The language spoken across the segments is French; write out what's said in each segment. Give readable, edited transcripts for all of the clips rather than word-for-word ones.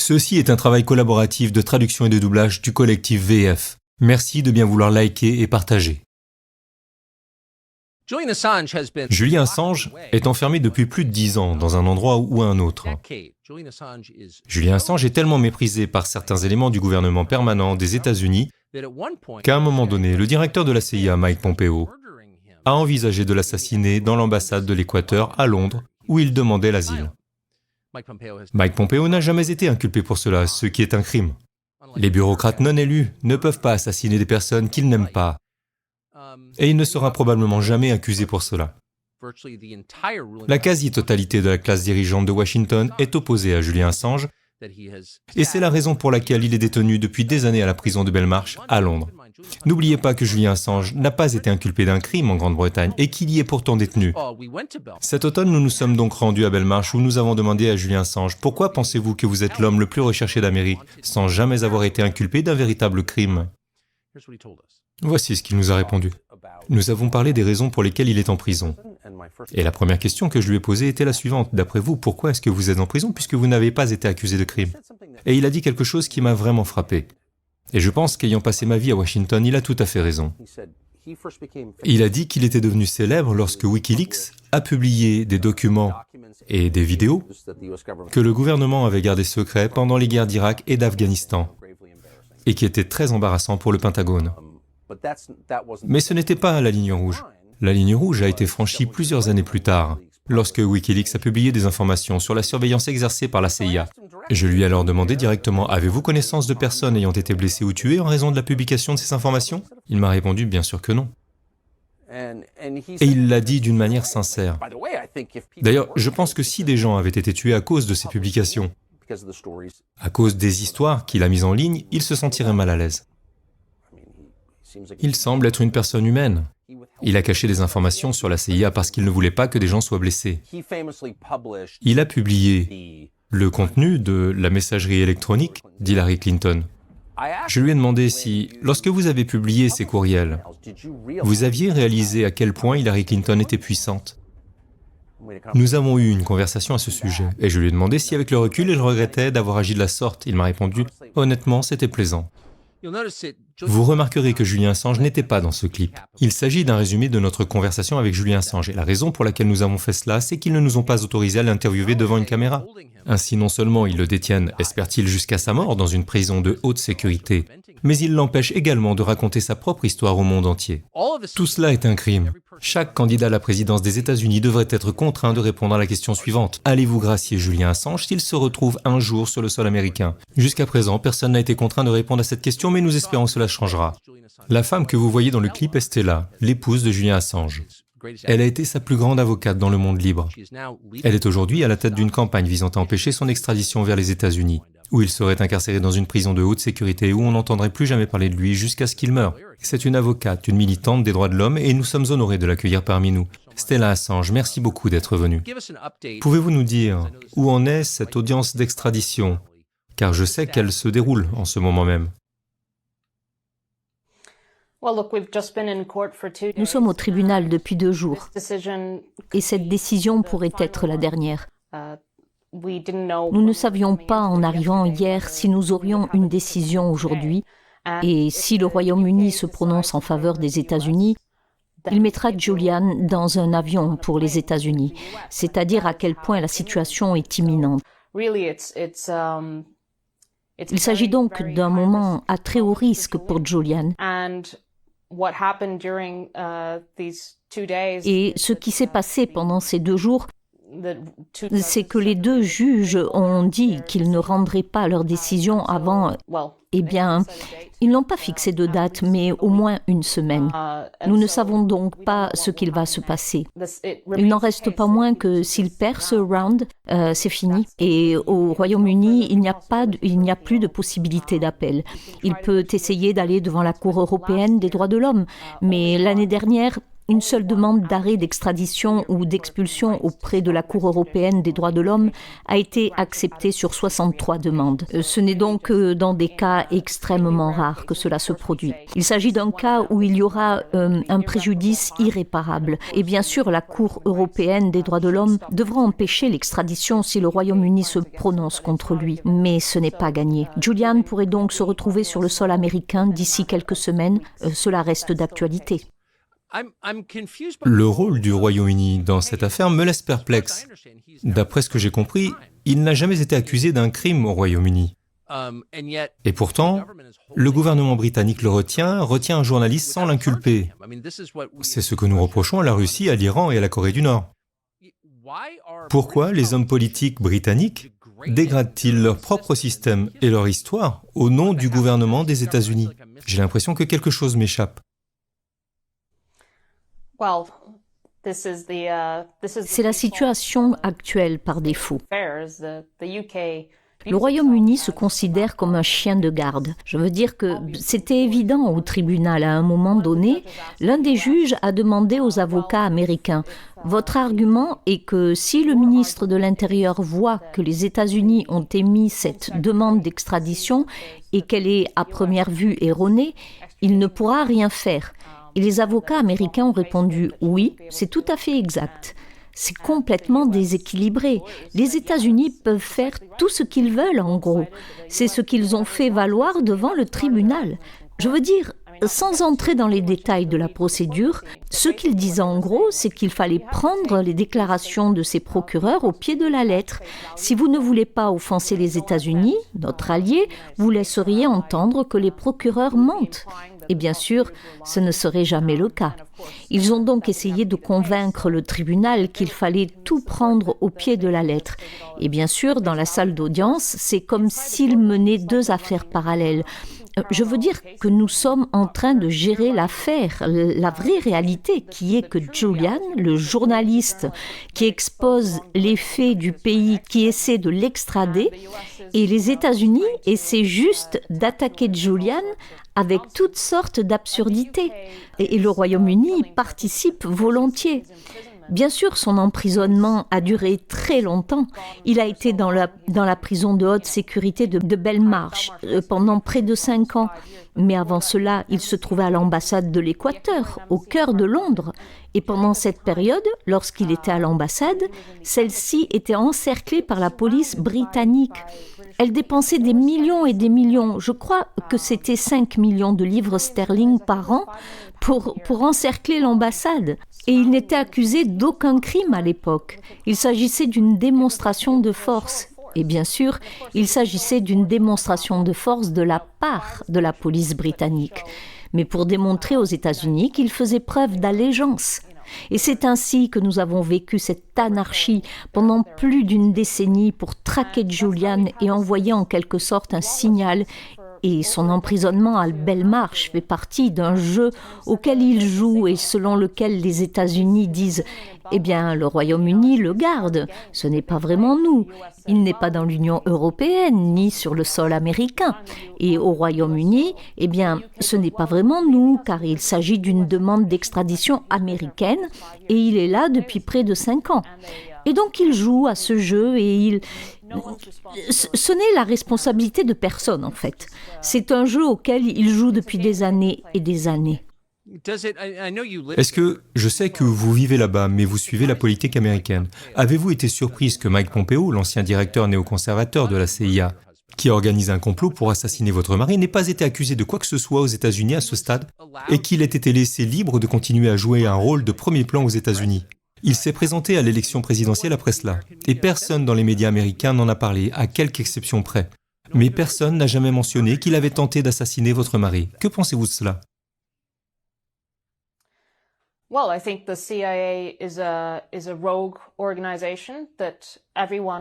Ceci est un travail collaboratif de traduction et de doublage du collectif VF. Merci de bien vouloir liker et partager. Julian Assange est enfermé depuis plus de 10 ans dans un endroit ou un autre. Julian Assange est tellement méprisé par certains éléments du gouvernement permanent des États-Unis qu'à un moment donné, le directeur de la CIA, Mike Pompeo, a envisagé de l'assassiner dans l'ambassade de l'Équateur à Londres, où il demandait l'asile. Mike Pompeo n'a jamais été inculpé pour cela, ce qui est un crime. Les bureaucrates non élus ne peuvent pas assassiner des personnes qu'ils n'aiment pas, et il ne sera probablement jamais accusé pour cela. La quasi-totalité de la classe dirigeante de Washington est opposée à Julian Assange, et c'est la raison pour laquelle il est détenu depuis des années à la prison de Belmarsh, à Londres. N'oubliez pas que Julian Assange n'a pas été inculpé d'un crime en Grande-Bretagne et qu'il y est pourtant détenu. Cet automne, nous nous sommes donc rendus à Belmarsh où nous avons demandé à Julian Assange « Pourquoi pensez-vous que vous êtes l'homme le plus recherché d'Amérique sans jamais avoir été inculpé d'un véritable crime ?» Voici ce qu'il nous a répondu. Nous avons parlé des raisons pour lesquelles il est en prison. Et la première question que je lui ai posée était la suivante. D'après vous, pourquoi est-ce que vous êtes en prison puisque vous n'avez pas été accusé de crime? Et il a dit quelque chose qui m'a vraiment frappé. Et je pense qu'ayant passé ma vie à Washington, il a tout à fait raison. Il a dit qu'il était devenu célèbre lorsque Wikileaks a publié des documents et des vidéos que le gouvernement avait gardés secrets pendant les guerres d'Irak et d'Afghanistan et qui étaient très embarrassants pour le Pentagone. Mais ce n'était pas la ligne rouge. La ligne rouge a été franchie plusieurs années plus tard, lorsque Wikileaks a publié des informations sur la surveillance exercée par la CIA. Je lui ai alors demandé directement « Avez-vous connaissance de personnes ayant été blessées ou tuées en raison de la publication de ces informations ?» Il m'a répondu « Bien sûr que non. » Et il l'a dit d'une manière sincère. D'ailleurs, je pense que si des gens avaient été tués à cause de ces publications, à cause des histoires qu'il a mises en ligne, il se sentirait mal à l'aise. Il semble être une personne humaine. Il a caché des informations sur la CIA parce qu'il ne voulait pas que des gens soient blessés. Il a publié le contenu de la messagerie électronique d'Hillary Clinton. Je lui ai demandé si, lorsque vous avez publié ces courriels, vous aviez réalisé à quel point Hillary Clinton était puissante. Nous avons eu une conversation à ce sujet, et je lui ai demandé si, avec le recul, il regrettait d'avoir agi de la sorte. Il m'a répondu « Honnêtement, c'était plaisant ». Vous remarquerez que Julian Assange n'était pas dans ce clip. Il s'agit d'un résumé de notre conversation avec Julian Assange, et la raison pour laquelle nous avons fait cela, c'est qu'ils ne nous ont pas autorisés à l'interviewer devant une caméra. Ainsi, non seulement ils le détiennent, espère-t-il, jusqu'à sa mort dans une prison de haute sécurité, mais ils l'empêchent également de raconter sa propre histoire au monde entier. Tout cela est un crime. Chaque candidat à la présidence des États-Unis devrait être contraint de répondre à la question suivante. Allez-vous gracier Julian Assange s'il se retrouve un jour sur le sol américain? Jusqu'à présent, personne n'a été contraint de répondre à cette question, mais nous espérons que cela changera. La femme que vous voyez dans le clip est Stella, l'épouse de Julian Assange. Elle a été sa plus grande avocate dans le monde libre. Elle est aujourd'hui à la tête d'une campagne visant à empêcher son extradition vers les États-Unis, où il serait incarcéré dans une prison de haute sécurité et où on n'entendrait plus jamais parler de lui jusqu'à ce qu'il meure. C'est une avocate, une militante des droits de l'homme et nous sommes honorés de l'accueillir parmi nous. Stella Assange, merci beaucoup d'être venue. Pouvez-vous nous dire où en est cette audience d'extradition? Car je sais qu'elle se déroule en ce moment même. Nous sommes au tribunal depuis 2 jours et cette décision pourrait être la dernière. Nous ne savions pas en arrivant hier si nous aurions une décision aujourd'hui et si le Royaume-Uni se prononce en faveur des États-Unis, il mettra Julian dans un avion pour les États-Unis, c'est-à-dire à quel point la situation est imminente. Il s'agit donc d'un moment à très haut risque pour Julian. Et ce qui s'est passé pendant ces 2 jours, c'est que les 2 juges ont dit qu'ils ne rendraient pas leur décision avant, eh bien, ils n'ont pas fixé de date, mais au moins 1 semaine. Nous ne savons donc pas ce qu'il va se passer. Il n'en reste pas moins que s'il perd ce round, c'est fini. Et au Royaume-Uni, il n'y a plus de possibilité d'appel. Il peut essayer d'aller devant la Cour européenne des droits de l'homme, mais l'année dernière, une seule demande d'arrêt d'extradition ou d'expulsion auprès de la Cour européenne des droits de l'homme a été acceptée sur 63 demandes. Ce n'est donc que dans des cas extrêmement rares que cela se produit. Il s'agit d'un cas où il y aura un préjudice irréparable. Et bien sûr, la Cour européenne des droits de l'homme devra empêcher l'extradition si le Royaume-Uni se prononce contre lui. Mais ce n'est pas gagné. Julian pourrait donc se retrouver sur le sol américain d'ici quelques semaines. Cela reste d'actualité. Le rôle du Royaume-Uni dans cette affaire me laisse perplexe. D'après ce que j'ai compris, il n'a jamais été accusé d'un crime au Royaume-Uni. Et pourtant, le gouvernement britannique le retient un journaliste sans l'inculper. C'est ce que nous reprochons à la Russie, à l'Iran et à la Corée du Nord. Pourquoi les hommes politiques britanniques dégradent-ils leur propre système et leur histoire au nom du gouvernement des États-Unis? J'ai l'impression que quelque chose m'échappe. C'est la situation actuelle par défaut. Le Royaume-Uni se considère comme un chien de garde. Je veux dire que c'était évident au tribunal à un moment donné. L'un des juges a demandé aux avocats américains « Votre argument est que si le ministre de l'Intérieur voit que les États-Unis ont émis cette demande d'extradition et qu'elle est à première vue erronée, il ne pourra rien faire. » Et les avocats américains ont répondu « Oui, c'est tout à fait exact. » C'est complètement déséquilibré. Les États-Unis peuvent faire tout ce qu'ils veulent, en gros. C'est ce qu'ils ont fait valoir devant le tribunal. Je veux dire, sans entrer dans les détails de la procédure, ce qu'ils disaient en gros, c'est qu'il fallait prendre les déclarations de ces procureurs au pied de la lettre. Si vous ne voulez pas offenser les États-Unis, notre allié, vous laisseriez entendre que les procureurs mentent. Et bien sûr, ce ne serait jamais le cas. Ils ont donc essayé de convaincre le tribunal qu'il fallait tout prendre au pied de la lettre. Et bien sûr, dans la salle d'audience, c'est comme s'ils menaient deux affaires parallèles. Je veux dire que nous sommes en train de gérer l'affaire, la vraie réalité qui est que Julian, le journaliste qui expose les faits du pays, qui essaie de l'extrader, et les États-Unis essaient juste d'attaquer Julian avec toutes sortes d'absurdités. Et le Royaume-Uni participe volontiers. Bien sûr, son emprisonnement a duré très longtemps. Il a été dans la prison de haute sécurité de Belmarsh pendant près de 5 ans. Mais avant cela, il se trouvait à l'ambassade de l'Équateur, au cœur de Londres. Et pendant cette période, lorsqu'il était à l'ambassade, celle-ci était encerclée par la police britannique. Elle dépensait des millions et des millions, je crois que c'était 5 millions de livres sterling par an, pour encercler l'ambassade. Et il n'était accusé d'aucun crime à l'époque. Il s'agissait d'une démonstration de force. Et bien sûr, il s'agissait d'une démonstration de force de la part de la police britannique. Mais pour démontrer aux États-Unis qu'il faisait preuve d'allégeance. Et c'est ainsi que nous avons vécu cette anarchie pendant plus d'une décennie pour traquer Julian et envoyer en quelque sorte un signal. Et son emprisonnement à Belmarsh fait partie d'un jeu auquel il joue et selon lequel les États-Unis disent « Eh bien, le Royaume-Uni le garde, ce n'est pas vraiment nous. Il n'est pas dans l'Union européenne ni sur le sol américain. Et au Royaume-Uni, eh bien, ce n'est pas vraiment nous car il s'agit d'une demande d'extradition américaine et il est là depuis près de 5 ans. » Et donc il joue à ce jeu et ce n'est la responsabilité de personne en fait. C'est un jeu auquel il joue depuis des années et des années. Est-ce que, je sais que vous vivez là-bas, mais vous suivez la politique américaine. Avez-vous été surprise que Mike Pompeo, l'ancien directeur néoconservateur de la CIA, qui organise un complot pour assassiner votre mari, n'ait pas été accusé de quoi que ce soit aux États-Unis à ce stade, et qu'il ait été laissé libre de continuer à jouer un rôle de premier plan aux États-Unis? Il s'est présenté à l'élection présidentielle après cela, et personne dans les médias américains n'en a parlé, à quelque exception près. Mais personne n'a jamais mentionné qu'il avait tenté d'assassiner votre mari. Que pensez-vous de cela?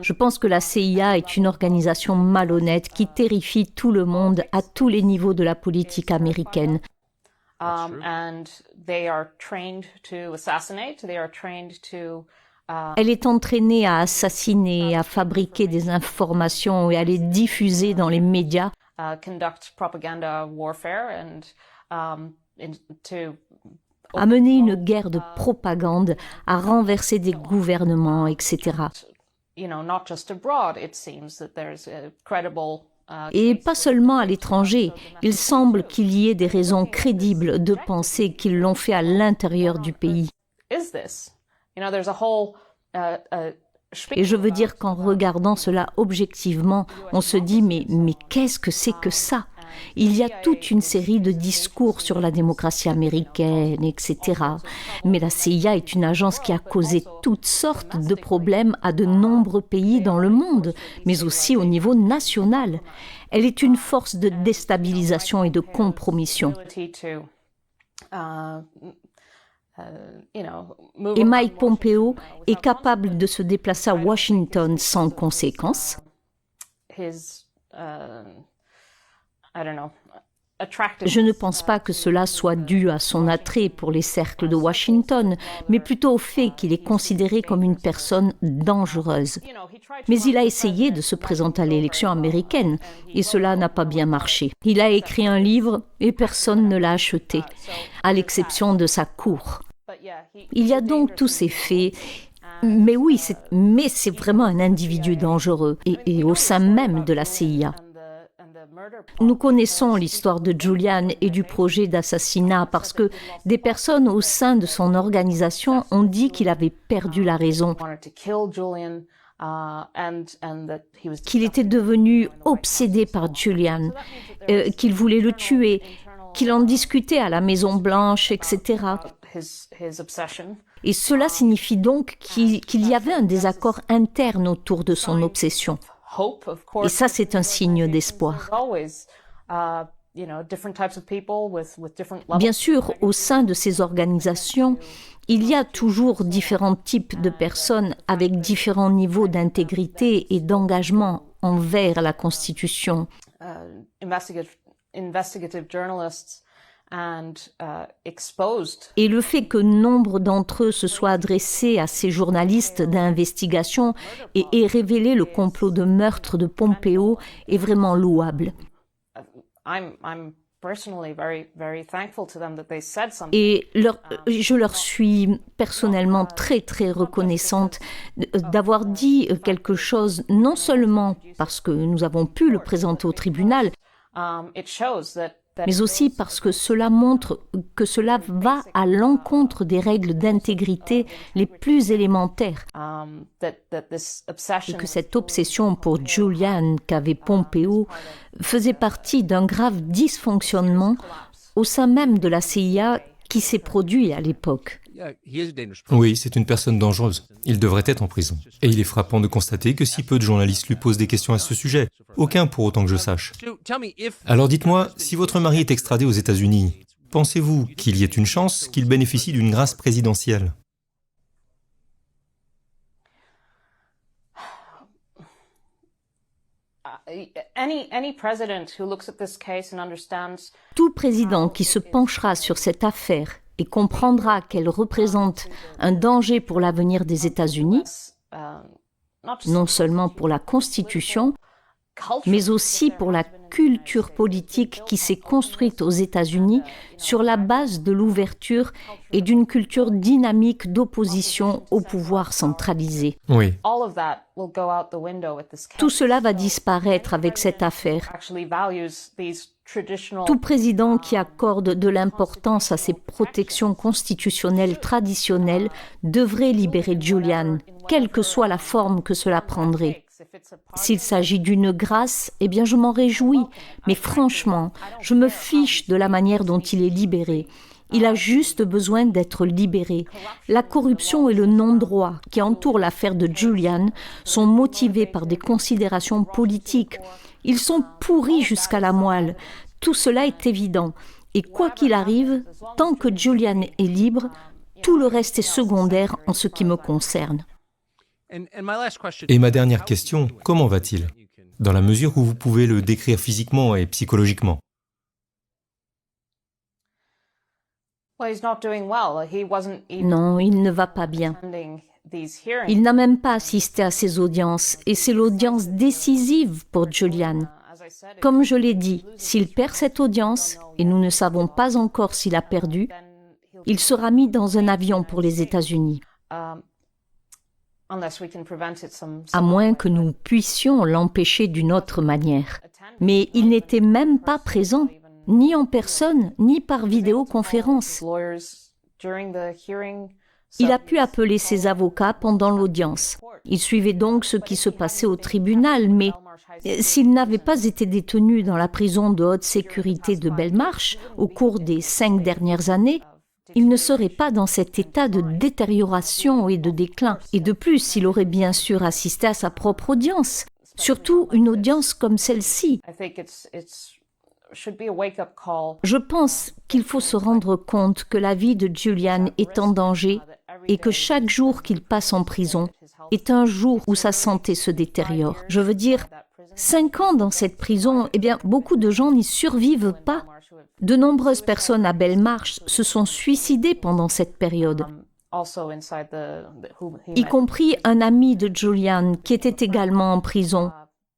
Je pense que la CIA est une organisation malhonnête qui terrifie tout le monde à tous les niveaux de la politique américaine. Elle est entraînée à assassiner, à fabriquer des informations et à les diffuser dans les médias. à mener une guerre de propagande, à renverser des gouvernements, etc. Et pas seulement à l'étranger. Il semble qu'il y ait des raisons crédibles de penser qu'ils l'ont fait à l'intérieur du pays. Et je veux dire qu'en regardant cela objectivement, on se dit mais qu'est-ce que c'est que ça ? Il y a toute une série de discours sur la démocratie américaine, etc. Mais la CIA est une agence qui a causé toutes sortes de problèmes à de nombreux pays dans le monde, mais aussi au niveau national. Elle est une force de déstabilisation et de compromission. Et Mike Pompeo est capable de se déplacer à Washington sans conséquence. Je ne pense pas que cela soit dû à son attrait pour les cercles de Washington, mais plutôt au fait qu'il est considéré comme une personne dangereuse. Mais il a essayé de se présenter à l'élection américaine, et cela n'a pas bien marché. Il a écrit un livre et personne ne l'a acheté, à l'exception de sa cour. Il y a donc tous ces faits. Mais oui, c'est vraiment un individu dangereux, et au sein même de la CIA. Nous connaissons l'histoire de Julian et du projet d'assassinat parce que des personnes au sein de son organisation ont dit qu'il avait perdu la raison, qu'il était devenu obsédé par Julian, qu'il voulait le tuer, qu'il en discutait à la Maison-Blanche, etc. Et cela signifie donc qu'il y avait un désaccord interne autour de son obsession. Et ça, c'est un signe d'espoir. Bien sûr, au sein de ces organisations, il y a toujours différents types de personnes avec différents niveaux d'intégrité et d'engagement envers la Constitution. Et le fait que nombre d'entre eux se soient adressés à ces journalistes d'investigation et aient révélé le complot de meurtre de Pompeo est vraiment louable. Et je leur suis personnellement très très reconnaissante d'avoir dit quelque chose, non seulement parce que nous avons pu le présenter au tribunal, mais aussi parce que cela montre que cela va à l'encontre des règles d'intégrité les plus élémentaires. Et que cette obsession pour Julian qu'avait Pompeo faisait partie d'un grave dysfonctionnement au sein même de la CIA qui s'est produit à l'époque. Oui, c'est une personne dangereuse. Il devrait être en prison. Et il est frappant de constater que si peu de journalistes lui posent des questions à ce sujet. Aucun pour autant que je sache. Alors dites-moi, si votre mari est extradé aux États-Unis, pensez-vous qu'il y ait une chance qu'il bénéficie d'une grâce présidentielle ? Tout président qui se penchera sur cette affaire et comprendra qu'elle représente un danger pour l'avenir des États-Unis, non seulement pour la Constitution, mais aussi pour la culture politique qui s'est construite aux États-Unis sur la base de l'ouverture et d'une culture dynamique d'opposition au pouvoir centralisé. Oui. Tout cela va disparaître avec cette affaire. Tout président qui accorde de l'importance à ces protections constitutionnelles traditionnelles devrait libérer Julian, quelle que soit la forme que cela prendrait. S'il s'agit d'une grâce, eh bien je m'en réjouis, mais franchement, je me fiche de la manière dont il est libéré. Il a juste besoin d'être libéré. La corruption et le non-droit qui entourent l'affaire de Julian sont motivés par des considérations politiques. Ils sont pourris jusqu'à la moelle. Tout cela est évident. Et quoi qu'il arrive, tant que Julian est libre, tout le reste est secondaire en ce qui me concerne. Et ma dernière question, comment va-t-il ? Dans la mesure où vous pouvez le décrire physiquement et psychologiquement. Non, il ne va pas bien. Il n'a même pas assisté à ces audiences, et c'est l'audience décisive pour Julian. Comme je l'ai dit, s'il perd cette audience, et nous ne savons pas encore s'il a perdu, il sera mis dans un avion pour les États-Unis. À moins que nous puissions l'empêcher d'une autre manière. Mais il n'était même pas présent, ni en personne, ni par vidéoconférence. Il a pu appeler ses avocats pendant l'audience. Il suivait donc ce qui se passait au tribunal, mais s'il n'avait pas été détenu dans la prison de haute sécurité de Belmarsh au cours des 5 dernières années, il ne serait pas dans cet état de détérioration et de déclin. Et de plus, il aurait bien sûr assisté à sa propre audience, surtout une audience comme celle-ci. Je pense qu'il faut se rendre compte que la vie de Julian est en danger et que chaque jour qu'il passe en prison est un jour où sa santé se détériore. Je veux dire, 5 ans dans cette prison, eh bien, beaucoup de gens n'y survivent pas. De nombreuses personnes à Belmarsh se sont suicidées pendant cette période, y compris un ami de Julian qui était également en prison,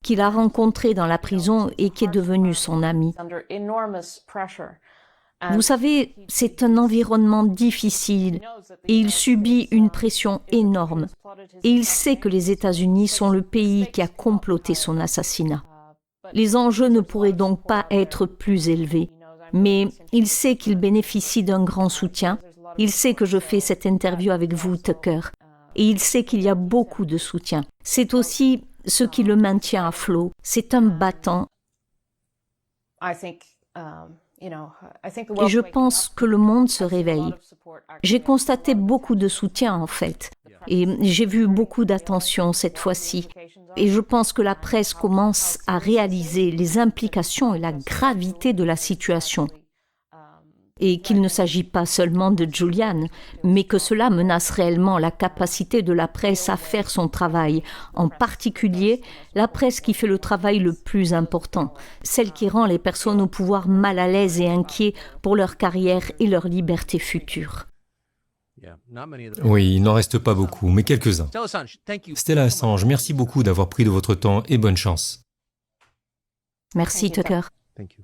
qu'il a rencontré dans la prison et qui est devenu son ami. Vous savez, c'est un environnement difficile et il subit une pression énorme. Et il sait que les États-Unis sont le pays qui a comploté son assassinat. Les enjeux ne pourraient donc pas être plus élevés. Mais il sait qu'il bénéficie d'un grand soutien. Il sait que je fais cette interview avec vous, Tucker. Et il sait qu'il y a beaucoup de soutien. C'est aussi ce qui le maintient à flot. C'est un battant. Et je pense que le monde se réveille. J'ai constaté beaucoup de soutien, en fait. Et j'ai vu beaucoup d'attention cette fois-ci. Et je pense que la presse commence à réaliser les implications et la gravité de la situation. Et qu'il ne s'agit pas seulement de Julian, mais que cela menace réellement la capacité de la presse à faire son travail, en particulier la presse qui fait le travail le plus important, celle qui rend les personnes au pouvoir mal à l'aise et inquiets pour leur carrière et leur liberté future. Oui, il n'en reste pas beaucoup, mais quelques-uns. Stella Assange, merci beaucoup d'avoir pris de votre temps et bonne chance. Merci, Tucker. Thank you.